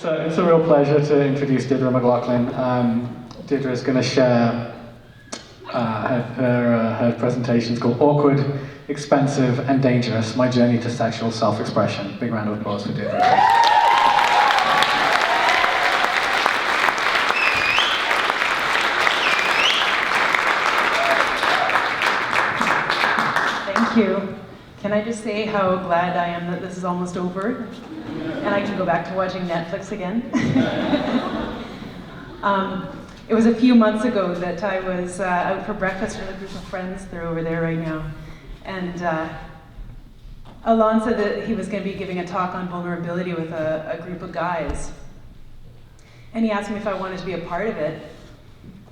It's a real pleasure to introduce Deirdre McLaughlin. Deirdre is going to share her presentation. It's called Awkward, Expensive and Dangerous, My Journey to Sexual Self-Expression. Big round of applause for Deirdre. Thank you. Can I just say how glad I am that this is almost over and I can go back to watching Netflix again? It was a few months ago that I was out for breakfast with a group of friends. They're over there right now. And Alon said that he was going to be giving a talk on vulnerability with a group of guys. And he asked me if I wanted to be a part of it.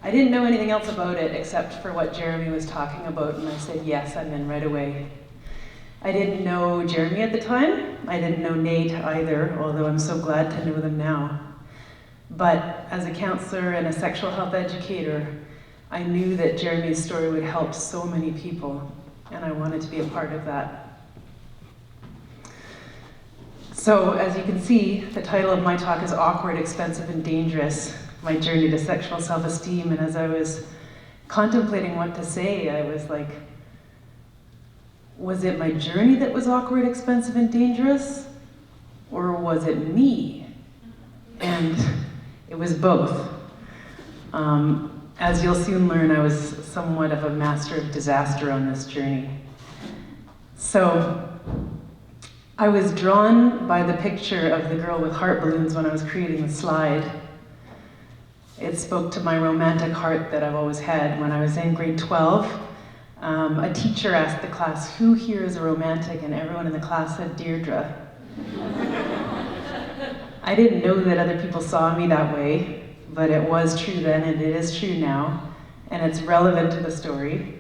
I didn't know anything else about it except for what Jeremy was talking about, and I said yes, I'm in right away. I didn't know Jeremy at the time. I didn't know Nate either, although I'm so glad to know them now. But as a counselor and a sexual health educator, I knew that Jeremy's story would help so many people, and I wanted to be a part of that. So, as you can see, the title of my talk is Awkward, Expensive and Dangerous, My Journey to Sexual Self-Esteem, and as I was contemplating what to say, I was like, was it my journey that was awkward, expensive, and dangerous? Or was it me? And it was both. As you'll soon learn, I was somewhat of a master of disaster on this journey. So, I was drawn by the picture of the girl with heart balloons when I was creating the slide. It spoke to my romantic heart that I've always had. When I was in grade 12, a teacher asked the class, who here is a romantic? And everyone in the class said, Deirdre. I didn't know that other people saw me that way, but it was true then and it is true now, and it's relevant to the story.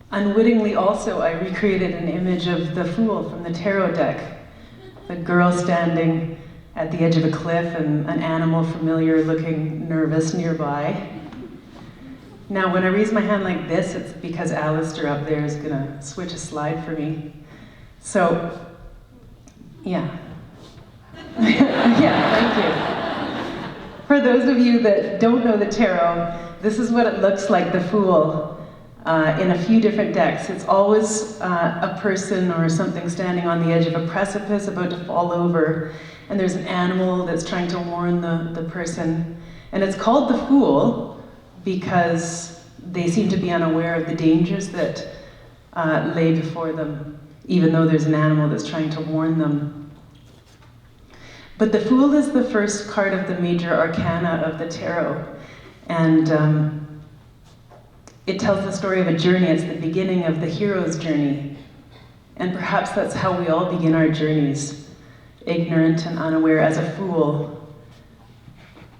Unwittingly also, I recreated an image of the Fool from the tarot deck, the girl standing at the edge of a cliff and an animal familiar looking nervous nearby. Now, when I raise my hand like this, it's because Alistair up there is gonna switch a slide for me. So, yeah. Yeah, thank you. For those of you that don't know the tarot, this is what it looks like, the Fool, in a few different decks. It's always a person or something standing on the edge of a precipice about to fall over, and there's an animal that's trying to warn the person. And it's called the Fool because they seem to be unaware of the dangers that lay before them, even though there's an animal that's trying to warn them. But the Fool is the first card of the major arcana of the tarot, and it tells the story of a journey. It's the beginning of the hero's journey, and perhaps that's how we all begin our journeys, ignorant and unaware as a fool.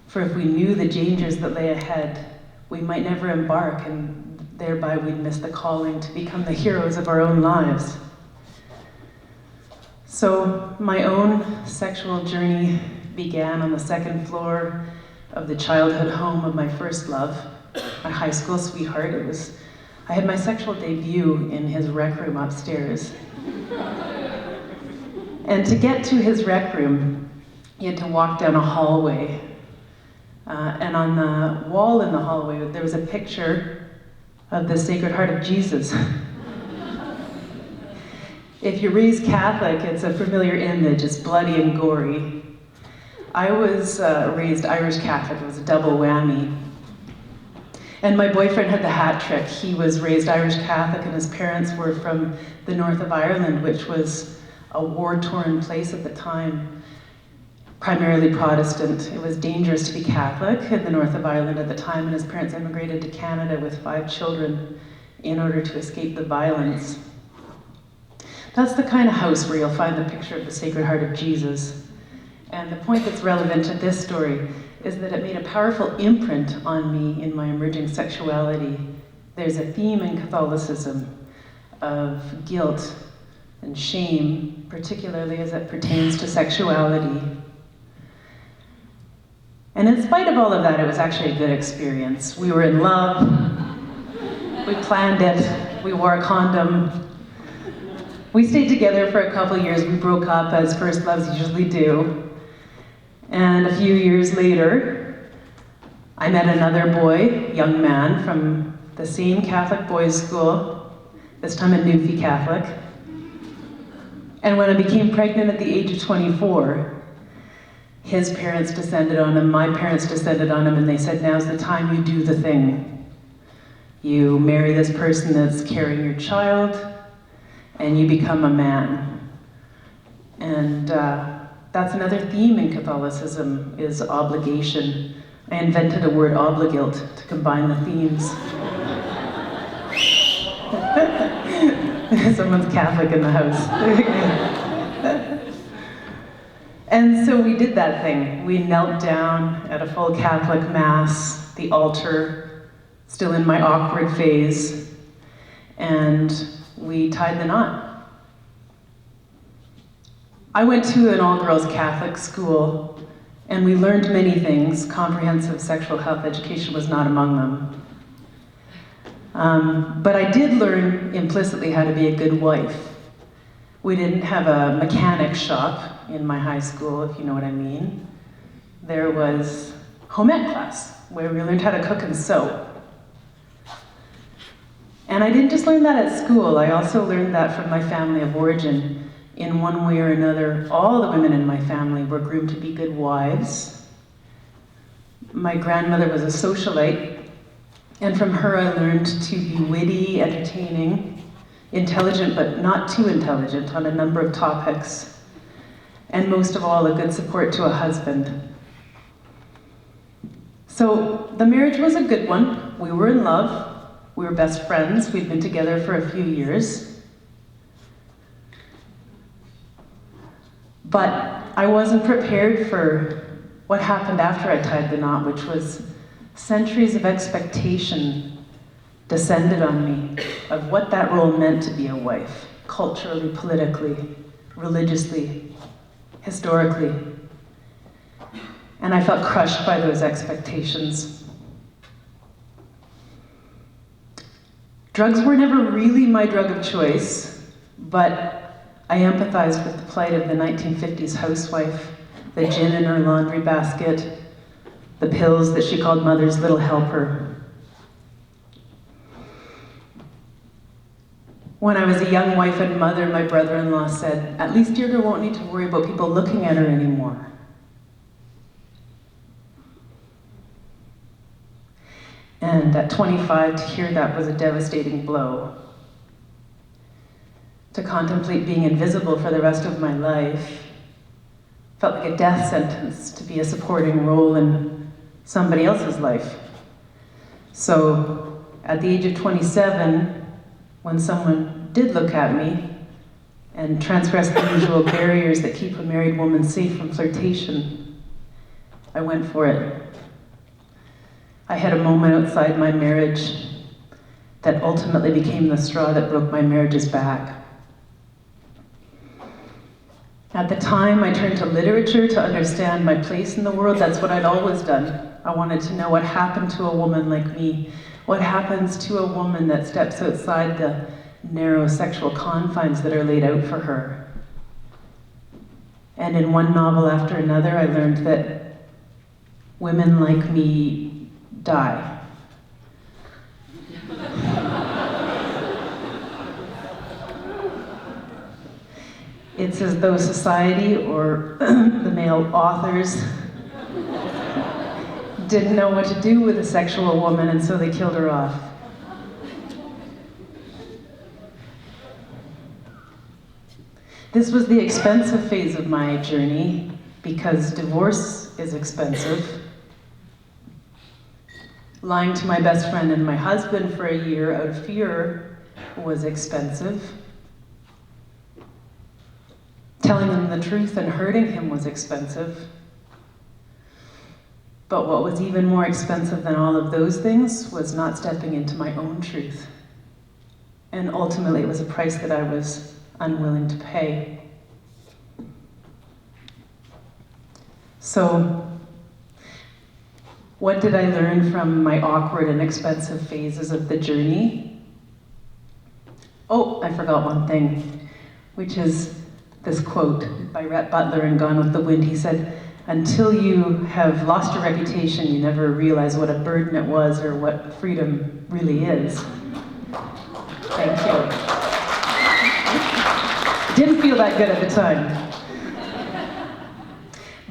For if we knew the dangers that lay ahead, we might never embark, and thereby we'd miss the calling to become the heroes of our own lives. So my own sexual journey began on the second floor of the childhood home of my first love, my high school sweetheart. I had my sexual debut in his rec room upstairs. And to get to his rec room, you had to walk down a hallway. And on the wall in the hallway, there was a picture of the Sacred Heart of Jesus. If you're raised Catholic, it's a familiar image. It's bloody and gory. I was raised Irish Catholic. It was a double whammy. And my boyfriend had the hat trick. He was raised Irish Catholic, and his parents were from the north of Ireland, which was a war-torn place at the time, primarily Protestant. It was dangerous to be Catholic in the north of Ireland at the time, and his parents immigrated to Canada with 5 children in order to escape the violence. That's the kind of house where you'll find the picture of the Sacred Heart of Jesus. And the point that's relevant to this story is that it made a powerful imprint on me in my emerging sexuality. There's a theme in Catholicism of guilt and shame, particularly as it pertains to sexuality. And in spite of all of that, it was actually a good experience. We were in love, we planned it, we wore a condom. We stayed together for a couple years. We broke up, as first loves usually do. And a few years later, I met another boy, young man, from the same Catholic boys' school, this time a Newfie Catholic. And when I became pregnant at the age of 24, his parents descended on him, my parents descended on him, and they said, now's the time you do the thing. You marry this person that's carrying your child, and you become a man. And that's another theme in Catholicism, is obligation. I invented a word, obligilt, to combine the themes. Someone's Catholic in the house. And so we did that thing. We knelt down at a full Catholic Mass, the altar, still in my awkward phase, and we tied the knot. I went to an all-girls Catholic school, and we learned many things. Comprehensive sexual health education was not among them. But I did learn implicitly how to be a good wife. We didn't have a mechanic shop in my high school, if you know what I mean. There was home ec class, where we learned how to cook and sew. And I didn't just learn that at school, I also learned that from my family of origin. In one way or another, all the women in my family were groomed to be good wives. My grandmother was a socialite, and from her I learned to be witty, entertaining, intelligent but not too intelligent on a number of topics, and most of all, a good support to a husband. So the marriage was a good one. We were in love. We were best friends. We'd been together for a few years. But I wasn't prepared for what happened after I tied the knot, which was centuries of expectation descended on me of what that role meant to be a wife, culturally, politically, religiously, historically. And I felt crushed by those expectations. Drugs were never really my drug of choice, but I empathized with the plight of the 1950s housewife, the gin in her laundry basket, the pills that she called mother's little helper. When I was a young wife and mother, my brother-in-law said, at least Deirdre won't need to worry about people looking at her anymore. And at 25, to hear that was a devastating blow. To contemplate being invisible for the rest of my life felt like a death sentence, to be a supporting role in somebody else's life. So at the age of 27, when someone did look at me and transgress the usual barriers that keep a married woman safe from flirtation, I went for it. I had a moment outside my marriage that ultimately became the straw that broke my marriage's back. At the time, I turned to literature to understand my place in the world. That's what I'd always done. I wanted to know what happened to a woman like me. What happens to a woman that steps outside the narrow sexual confines that are laid out for her? And in one novel after another, I learned that women like me die. It's as though society, or the male authors, didn't know what to do with a sexual woman, and so they killed her off. This was the expensive phase of my journey, because divorce is expensive. Lying to my best friend and my husband for a year out of fear was expensive. Telling him the truth and hurting him was expensive. But what was even more expensive than all of those things was not stepping into my own truth. And ultimately, it was a price that I was unwilling to pay. So, what did I learn from my awkward and expensive phases of the journey? Oh, I forgot one thing, which is this quote by Rhett Butler in Gone with the Wind. He said, until you have lost your reputation, you never realize what a burden it was or what freedom really is. Thank you. Didn't feel that good at the time.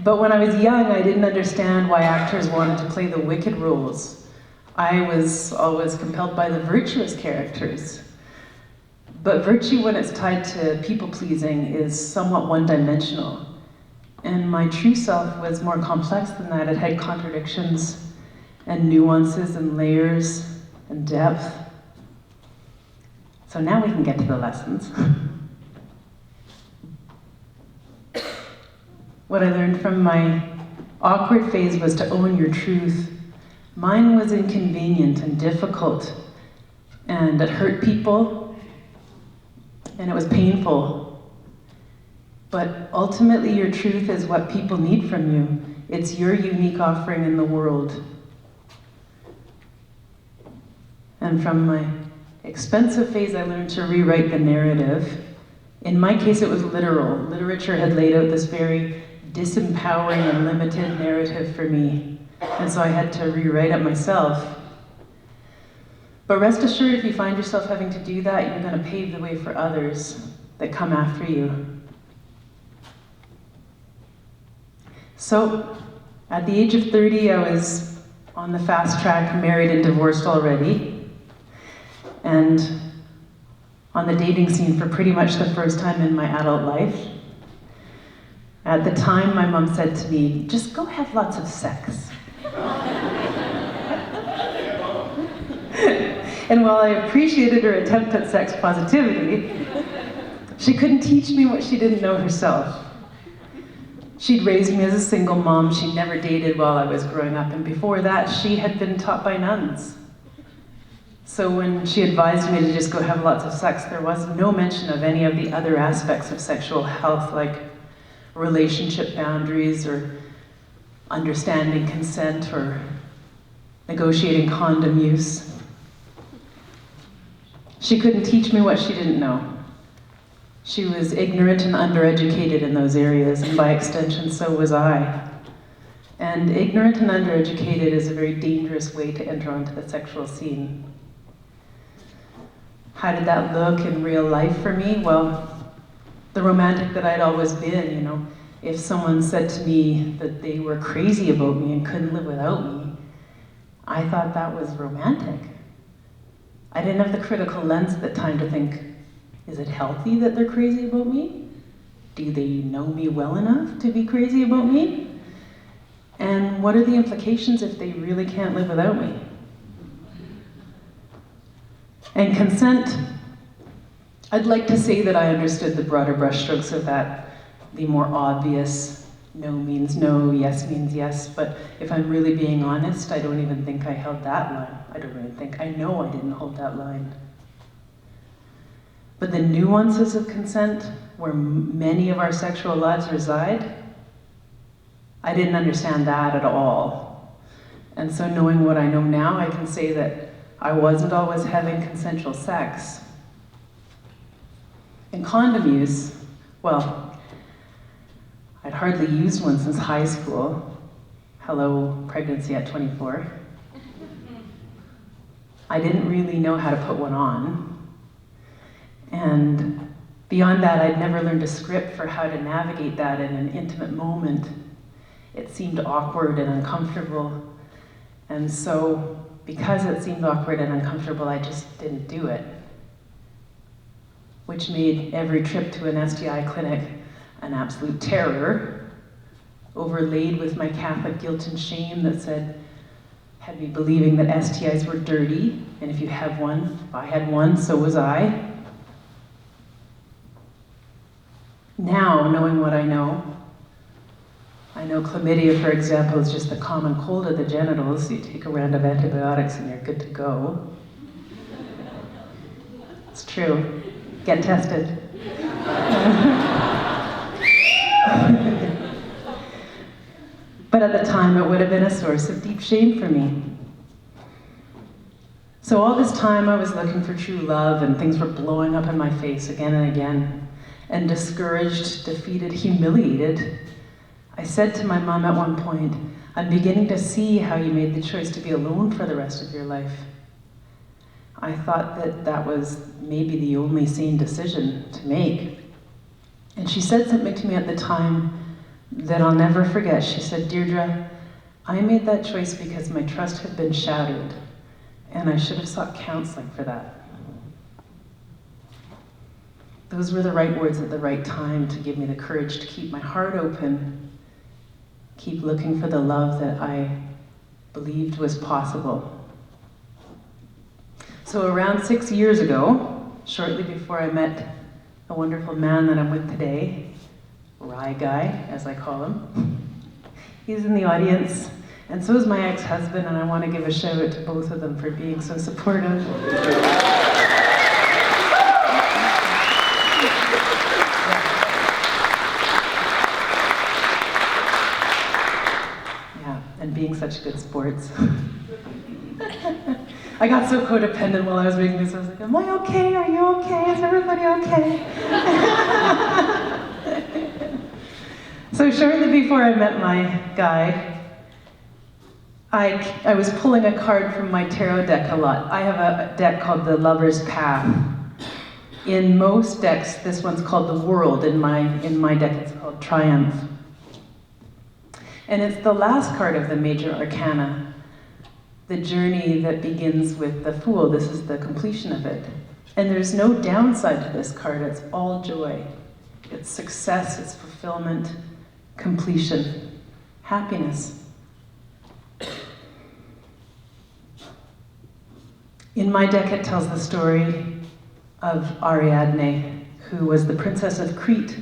But when I was young, I didn't understand why actors wanted to play the wicked roles. I was always compelled by the virtuous characters. But virtue, when it's tied to people-pleasing, is somewhat one-dimensional. And my true self was more complex than that. It had contradictions and nuances and layers and depth. So now we can get to the lessons. What I learned from my awkward phase was to own your truth. Mine was inconvenient and difficult, and it hurt people, and it was painful. But ultimately, your truth is what people need from you. It's your unique offering in the world. And from my expensive phase, I learned to rewrite the narrative. In my case, it was literal. Literature had laid out this very disempowering and limited narrative for me. And so I had to rewrite it myself. But rest assured, if you find yourself having to do that, you're going to pave the way for others that come after you. So, at the age of 30, I was on the fast track, married and divorced already, and on the dating scene for pretty much the first time in my adult life. At the time, my mom said to me, just go have lots of sex. And while I appreciated her attempt at sex positivity, she couldn't teach me what she didn't know herself. She'd raised me as a single mom. She'd never dated while I was growing up, and before that, she had been taught by nuns. So when she advised me to just go have lots of sex, there was no mention of any of the other aspects of sexual health, like relationship boundaries or understanding consent or negotiating condom use. She couldn't teach me what she didn't know. She was ignorant and undereducated in those areas, and by extension, so was I. And ignorant and undereducated is a very dangerous way to enter onto the sexual scene. How did that look in real life for me? Well, the romantic that I'd always been, you know, if someone said to me that they were crazy about me and couldn't live without me, I thought that was romantic. I didn't have the critical lens at the time to think, is it healthy that they're crazy about me? Do they know me well enough to be crazy about me? And what are the implications if they really can't live without me? And consent, I'd like to say that I understood the broader brushstrokes of that, the more obvious, no means no, yes means yes, but if I'm really being honest, I don't even think I held that line. I know I didn't hold that line. But the nuances of consent, where many of our sexual lives reside, I didn't understand that at all. And so knowing what I know now, I can say that I wasn't always having consensual sex. And condom use, well, I'd hardly used one since high school. Hello, pregnancy at 24. I didn't really know how to put one on. And beyond that, I'd never learned a script for how to navigate that in an intimate moment. It seemed awkward and uncomfortable. And so, because it seemed awkward and uncomfortable, I just didn't do it. Which made every trip to an STI clinic an absolute terror, overlaid with my Catholic guilt and shame that had me believing that STIs were dirty, and if you have one, if I had one, so was I. Now, knowing what I know chlamydia, for example, is just the common cold of the genitals. You take a round of antibiotics and you're good to go. It's true. Get tested. But at the time, it would have been a source of deep shame for me. So all this time, I was looking for true love, and things were blowing up in my face again and again. And discouraged, defeated, humiliated, I said to my mom at one point, I'm beginning to see how you made the choice to be alone for the rest of your life. I thought that that was maybe the only sane decision to make. And she said something to me at the time that I'll never forget. She said, Deirdre, I made that choice because my trust had been shattered, and I should have sought counseling for that. Those were the right words at the right time to give me the courage to keep my heart open, keep looking for the love that I believed was possible. So around 6 years ago, shortly before I met a wonderful man that I'm with today, Rye Guy, as I call him, he's in the audience, and so is my ex-husband, and I want to give a shout out to both of them for being so supportive. Yeah, and being such good sports. I got so codependent while I was making this. I was like, am I okay? Are you okay? Is everybody okay? So shortly before I met my guy, I was pulling a card from my tarot deck a lot. I have a deck called the Lover's Path. In most decks, this one's called the World. In my deck, it's called Triumph. And it's the last card of the major arcana, the journey that begins with the Fool. This is the completion of it. And there's no downside to this card. It's all joy. It's success, it's fulfillment, completion, happiness. In my deck, it tells the story of Ariadne, who was the princess of Crete.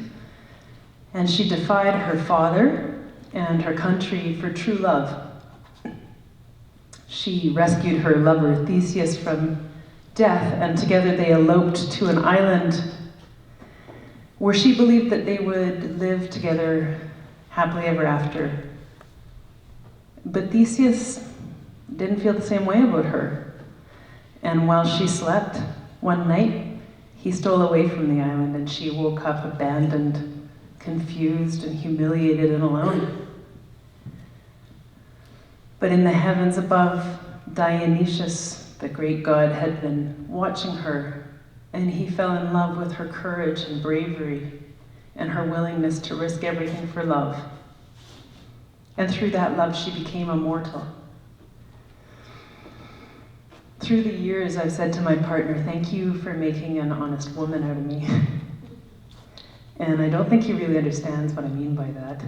And she defied her father and her country for true love. She rescued her lover Theseus from death, and together they eloped to an island where she believed that they would live together happily ever after. But Theseus didn't feel the same way about her. And while she slept, one night, he stole away from the island, and she woke up abandoned, confused, and humiliated and alone. But in the heavens above, Dionysus, the great god, had been watching her, and he fell in love with her courage and bravery and her willingness to risk everything for love. And through that love, she became immortal. Through the years, I've said to my partner, thank you for making an honest woman out of me. And I don't think he really understands what I mean by that.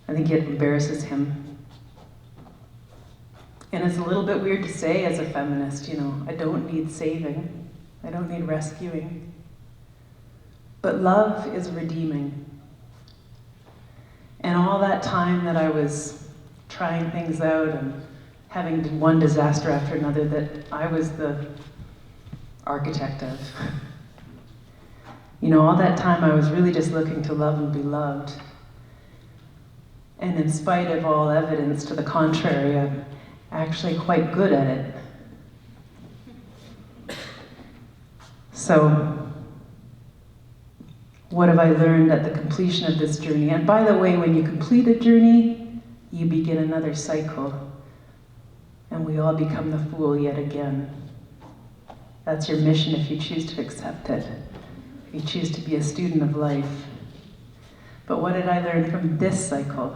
I think it embarrasses him. And it's a little bit weird to say as a feminist, I don't need saving. I don't need rescuing. But love is redeeming. And all that time that I was trying things out and having one disaster after another that I was the architect of, all that time I was really just looking to love and be loved. And in spite of all evidence to the contrary, I'm actually quite good at it. So, what have I learned at the completion of this journey? And by the way, when you complete a journey, you begin another cycle. And we all become the Fool yet again. That's your mission if you choose to accept it. If you choose to be a student of life. But what did I learn from this cycle?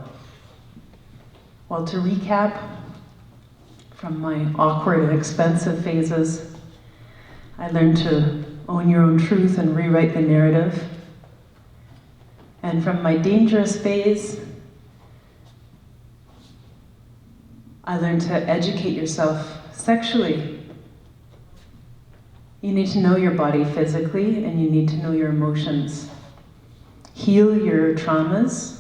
Well, to recap, from my awkward and expensive phases, I learned to own your own truth and rewrite the narrative. And from my dangerous phase, I learned to educate yourself sexually. You need to know your body physically, and you need to know your emotions. Heal your traumas,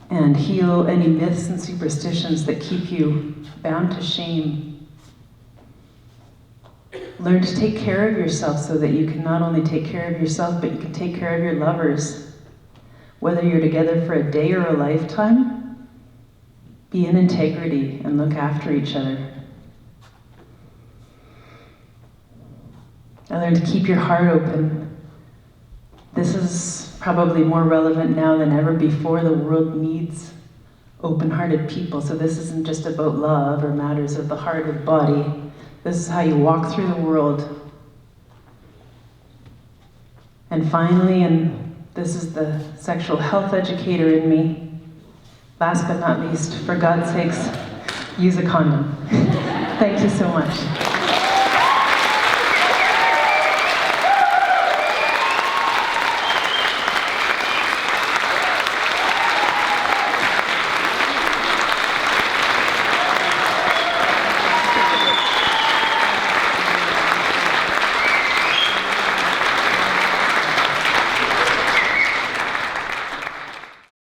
and heal any myths and superstitions that keep you bound to shame. Learn to take care of yourself so that you can not only take care of yourself, but you can take care of your lovers. Whether you're together for a day or a lifetime, be in integrity and look after each other. I learned to keep your heart open. This is probably more relevant now than ever before. The world needs open-hearted people. So this isn't just about love or matters of the heart or body. This is how you walk through the world. And finally, and this is the sexual health educator in me, last but not least, for God's sakes, use a condom. Thank you so much.